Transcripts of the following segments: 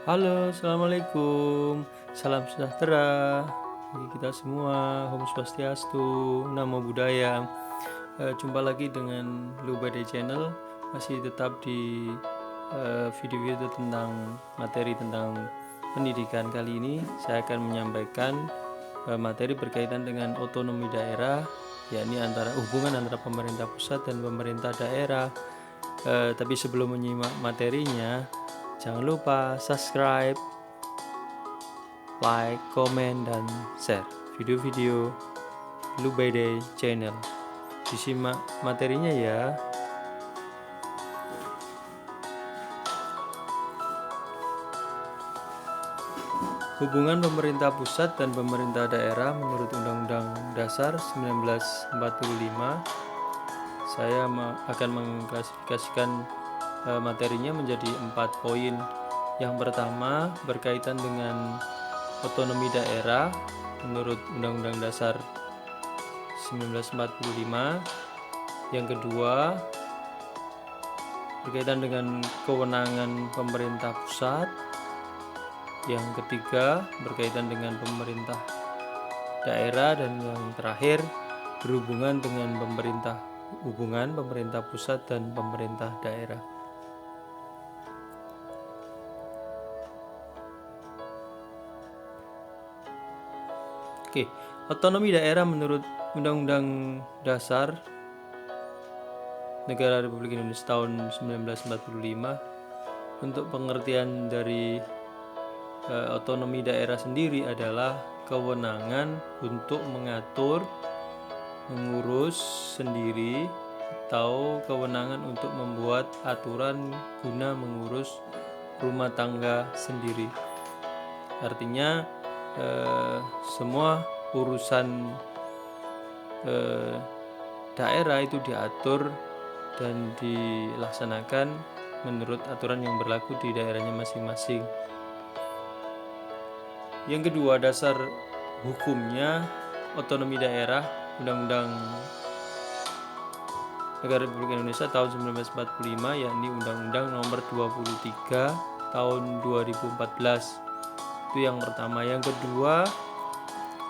Halo, assalamualaikum. Salam sejahtera bagi kita semua. Om Swastiastu, Namo Buddhaya. Jumpa lagi dengan Lubade Channel. Masih tetap di video-video tentang materi tentang pendidikan. Kali ini saya akan menyampaikan materi berkaitan dengan otonomi daerah, yakni hubungan antara pemerintah pusat dan pemerintah daerah. Tapi sebelum menyimak materinya, jangan lupa subscribe, like, komen, dan share video-video Lubede Channel. Disimak materinya ya. Hubungan pemerintah pusat dan pemerintah daerah menurut Undang-Undang Dasar 1945. Saya akan mengklasifikasikan materinya menjadi 4 poin. Yang pertama berkaitan dengan otonomi daerah menurut Undang-Undang Dasar 1945. Yang kedua berkaitan dengan kewenangan pemerintah pusat. Yang ketiga berkaitan dengan pemerintah daerah, dan yang terakhir berhubungan dengan hubungan pemerintah pusat dan pemerintah daerah. Oke, otonomi daerah menurut Undang-Undang Dasar Negara Republik Indonesia tahun 1945. Untuk pengertian dari otonomi daerah sendiri adalah kewenangan untuk mengatur, mengurus sendiri, atau kewenangan untuk membuat aturan guna mengurus rumah tangga sendiri. Artinya semua urusan daerah itu diatur dan dilaksanakan menurut aturan yang berlaku di daerahnya masing-masing. Yang kedua, dasar hukumnya otonomi daerah Undang-Undang Negara Republik Indonesia tahun 1945, yakni Undang-Undang Nomor 23 tahun 2014. Itu yang pertama. Yang kedua,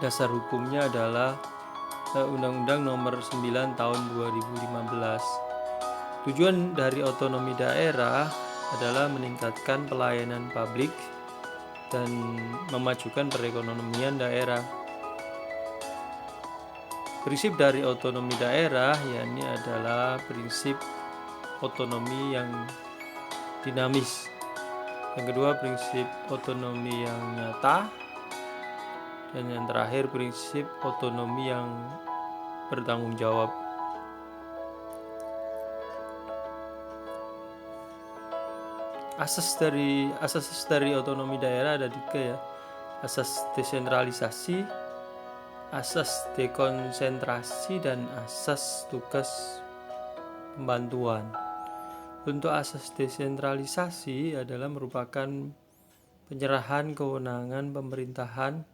dasar hukumnya adalah Undang-Undang Nomor 9 tahun 2015. Tujuan dari otonomi daerah adalah meningkatkan pelayanan publik dan memajukan perekonomian daerah. Prinsip dari otonomi daerah yakni adalah prinsip otonomi yang dinamis. Yang kedua, prinsip otonomi yang nyata. Dan yang terakhir, prinsip otonomi yang bertanggung jawab. Asas dari otonomi daerah ada 3 ya. Asas desentralisasi, asas dekonsentrasi, dan asas tugas pembantuan. Untuk asas desentralisasi adalah merupakan penyerahan kewenangan pemerintahan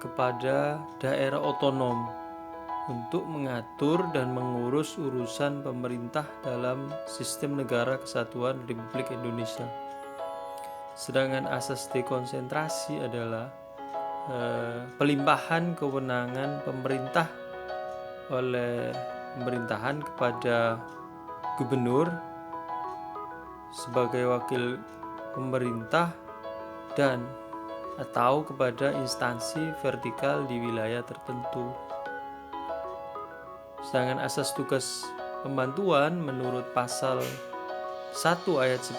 kepada daerah otonom untuk mengatur dan mengurus urusan pemerintah dalam sistem negara kesatuan Republik Indonesia. Sedangkan asas dekonsentrasi adalah pelimpahan kewenangan pemerintah oleh pemerintahan kepada gubernur sebagai wakil pemerintah dan atau kepada instansi vertikal di wilayah tertentu. Sedangkan asas tugas pembantuan menurut pasal 1 ayat 10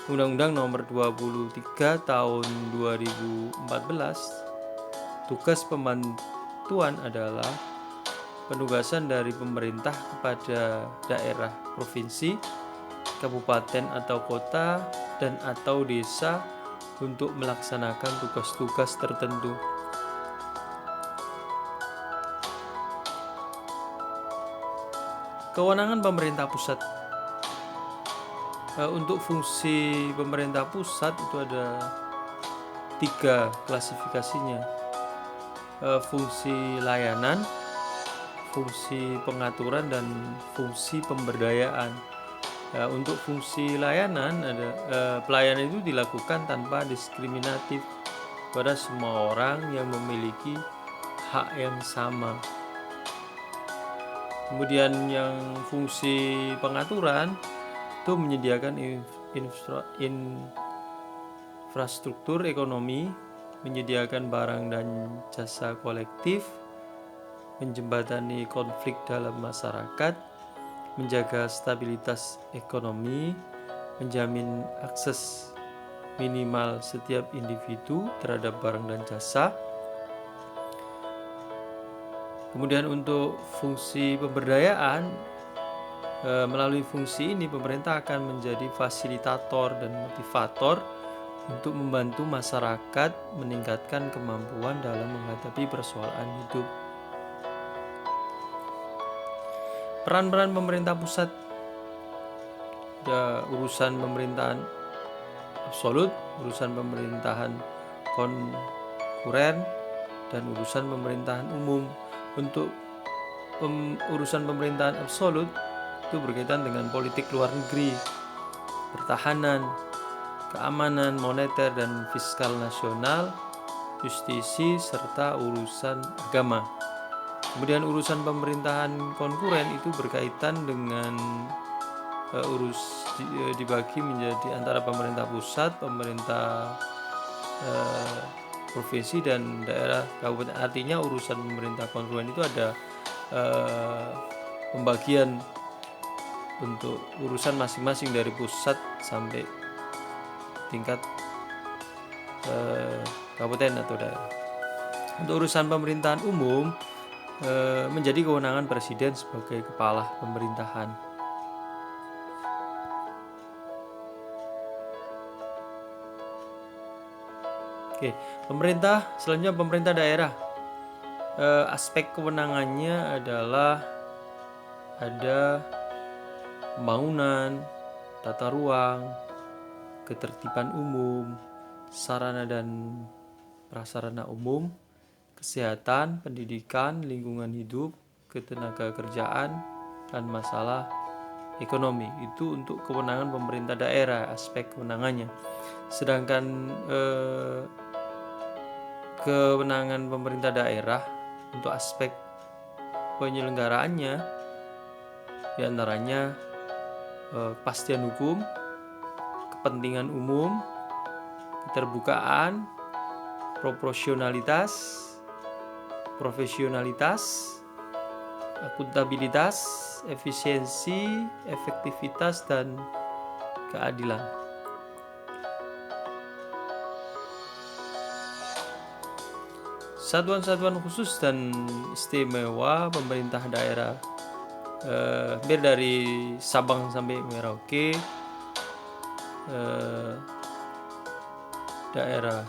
Undang-Undang Nomor 23 tahun 2014, tugas pembantuan adalah penugasan dari pemerintah kepada daerah, provinsi, kabupaten atau kota, dan atau desa untuk melaksanakan tugas-tugas tertentu. Kewenangan pemerintah pusat. Untuk fungsi pemerintah pusat itu ada 3 klasifikasinya. Fungsi layanan, fungsi pengaturan, dan fungsi pemberdayaan. Untuk fungsi layanan pelayanan itu dilakukan tanpa diskriminatif pada semua orang yang memiliki hak yang sama. Kemudian yang fungsi pengaturan itu menyediakan infrastruktur ekonomi, menyediakan barang dan jasa kolektif, menjembatani konflik dalam masyarakat, menjaga stabilitas ekonomi, menjamin akses minimal setiap individu terhadap barang dan jasa. Kemudian untuk fungsi pemberdayaan, melalui fungsi ini pemerintah akan menjadi fasilitator dan motivator untuk membantu masyarakat meningkatkan kemampuan dalam menghadapi persoalan hidup. Peran-peran pemerintah pusat, ada urusan pemerintahan absolut, urusan pemerintahan konkuren, dan urusan pemerintahan umum. Untuk urusan pemerintahan absolut itu berkaitan dengan politik luar negeri, pertahanan, keamanan moneter dan fiskal nasional, justisi, serta urusan agama. Kemudian urusan pemerintahan konkuren itu berkaitan dengan dibagi menjadi antara pemerintah pusat, pemerintah provinsi dan daerah kabupaten. Artinya urusan pemerintah konkuren itu ada pembagian untuk urusan masing-masing dari pusat sampai tingkat kabupaten atau daerah. Untuk urusan pemerintahan umum menjadi kewenangan presiden sebagai kepala pemerintahan. Oke, selanjutnya pemerintah daerah. Aspek kewenangannya adalah ada pembangunan, tata ruang, ketertiban umum, sarana dan prasarana umum, kesehatan, pendidikan, lingkungan hidup, ketenaga kerjaan, dan masalah ekonomi. Itu untuk kewenangan pemerintah daerah, aspek kewenangannya. Sedangkan kewenangan pemerintah daerah untuk aspek penyelenggaraannya diantaranya kepastian hukum, kepentingan umum, keterbukaan, proporsionalitas, profesionalitas, akuntabilitas, efisiensi, efektivitas, dan keadilan. Satuan-satuan khusus dan istimewa pemerintah daerah hampir dari Sabang sampai Merauke, daerah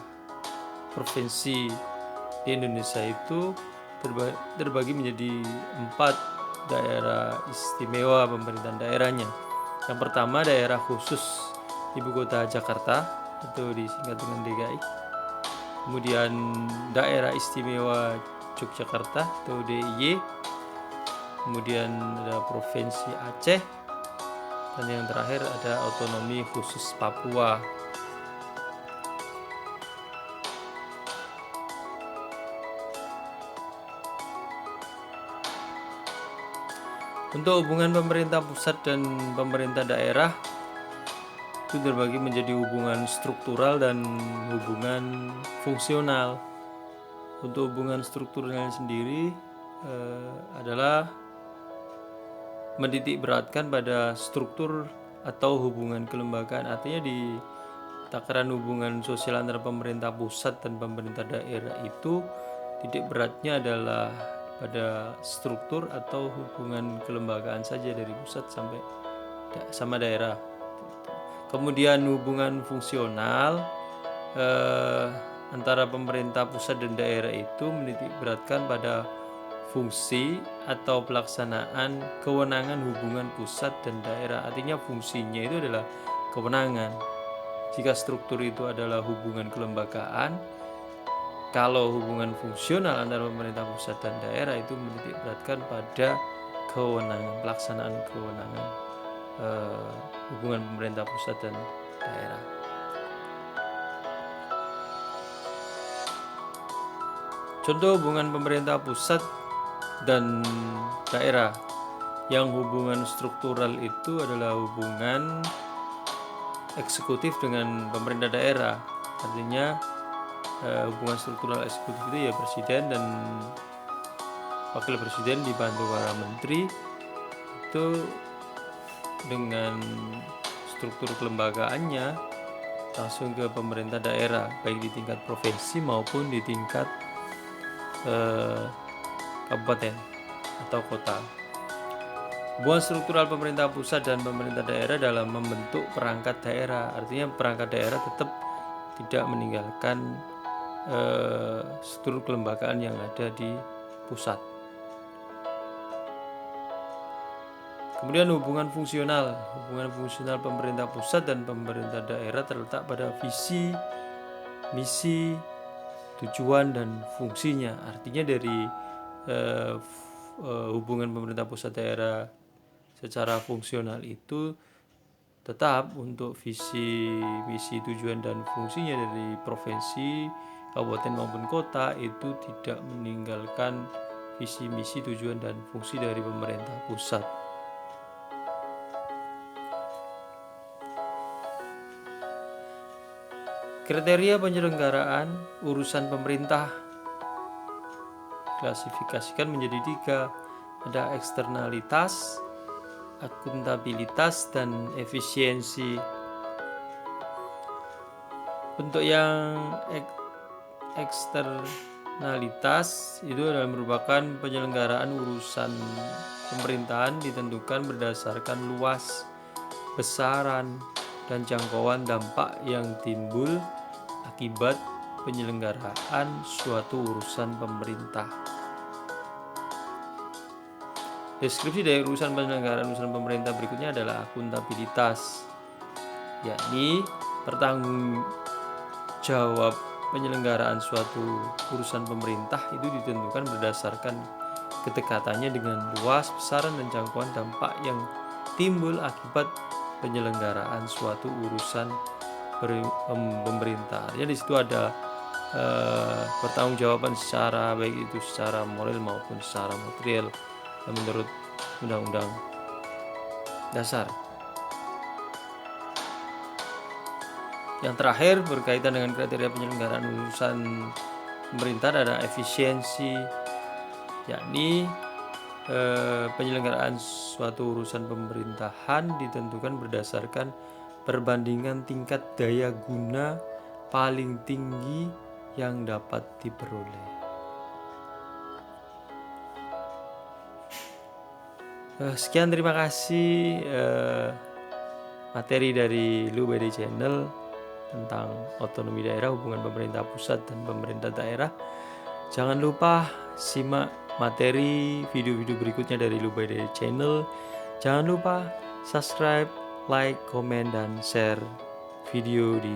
provinsi di Indonesia itu terbagi menjadi 4 daerah istimewa pemerintahan daerahnya. Yang pertama daerah khusus Ibu Kota Jakarta atau disingkat dengan DKI. Kemudian daerah istimewa Yogyakarta atau DIY. Kemudian ada Provinsi Aceh, dan yang terakhir ada otonomi khusus Papua. Untuk hubungan pemerintah pusat dan pemerintah daerah itu terbagi menjadi hubungan struktural dan hubungan fungsional. Untuk hubungan strukturalnya sendiri adalah menitik beratkan pada struktur atau hubungan kelembagaan. Artinya di takaran hubungan sosial antara pemerintah pusat dan pemerintah daerah itu titik beratnya adalah pada struktur atau hubungan kelembagaan saja dari pusat sampai sama daerah. Kemudian hubungan fungsional antara pemerintah pusat dan daerah itu menitik beratkan pada fungsi atau pelaksanaan kewenangan hubungan pusat dan daerah. Artinya fungsinya itu adalah kewenangan. Jika struktur itu adalah hubungan kelembagaan, kalau hubungan fungsional antara pemerintah pusat dan daerah itu menitik beratkan pada kewenangan, pelaksanaan kewenangan. hubungan pemerintah pusat dan daerah. Contoh hubungan pemerintah pusat dan daerah. Yang hubungan struktural itu adalah hubungan eksekutif dengan pemerintah daerah. Artinya hubungan struktural eksekutif itu ya presiden dan wakil presiden dibantu para menteri itu dengan struktur kelembagaannya langsung ke pemerintah daerah, baik di tingkat provinsi maupun di tingkat kabupaten atau kota. Hubungan struktural pemerintah pusat dan pemerintah daerah dalam membentuk perangkat daerah, artinya perangkat daerah tetap tidak meninggalkan struktur kelembagaan yang ada di pusat. Kemudian hubungan fungsional pemerintah pusat dan pemerintah daerah terletak pada visi, misi, tujuan dan fungsinya. Artinya dari hubungan pemerintah pusat daerah secara fungsional itu tetap untuk visi, misi, tujuan dan fungsinya dari provinsi, kabupaten maupun kota itu tidak meninggalkan visi, misi, tujuan dan fungsi dari pemerintah pusat. Kriteria penyelenggaraan urusan pemerintah klasifikasikan menjadi 3. Ada eksternalitas, akuntabilitas, dan efisiensi. Untuk yang eksternalitas itu adalah merupakan penyelenggaraan urusan pemerintahan ditentukan berdasarkan luas, besaran, dan jangkauan dampak yang timbul akibat penyelenggaraan suatu urusan pemerintah. Deskripsi dari urusan penyelenggaraan urusan pemerintah berikutnya adalah akuntabilitas, yakni bertanggung jawab penyelenggaraan suatu urusan pemerintah itu ditentukan berdasarkan kedekatannya dengan luas, besaran, dan jangkauan dampak yang timbul akibat penyelenggaraan suatu urusan pemerintah. Artinya di situ ada pertanggungjawaban secara baik itu secara moral maupun secara material menurut Undang-Undang Dasar. Yang terakhir berkaitan dengan kriteria penyelenggaraan urusan pemerintah ada efisiensi, yakni penyelenggaraan suatu urusan pemerintahan ditentukan berdasarkan perbandingan tingkat daya guna paling tinggi yang dapat diperoleh. Sekian, terima kasih materi dari LUBD Channel tentang otonomi daerah, hubungan pemerintah pusat dan pemerintah daerah. Jangan lupa simak materi video-video berikutnya dari LUBD Channel. Jangan lupa subscribe, like, komen, dan share video di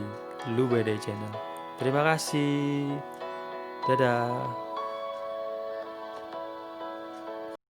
LUBD Channel. Terima kasih. Dadah.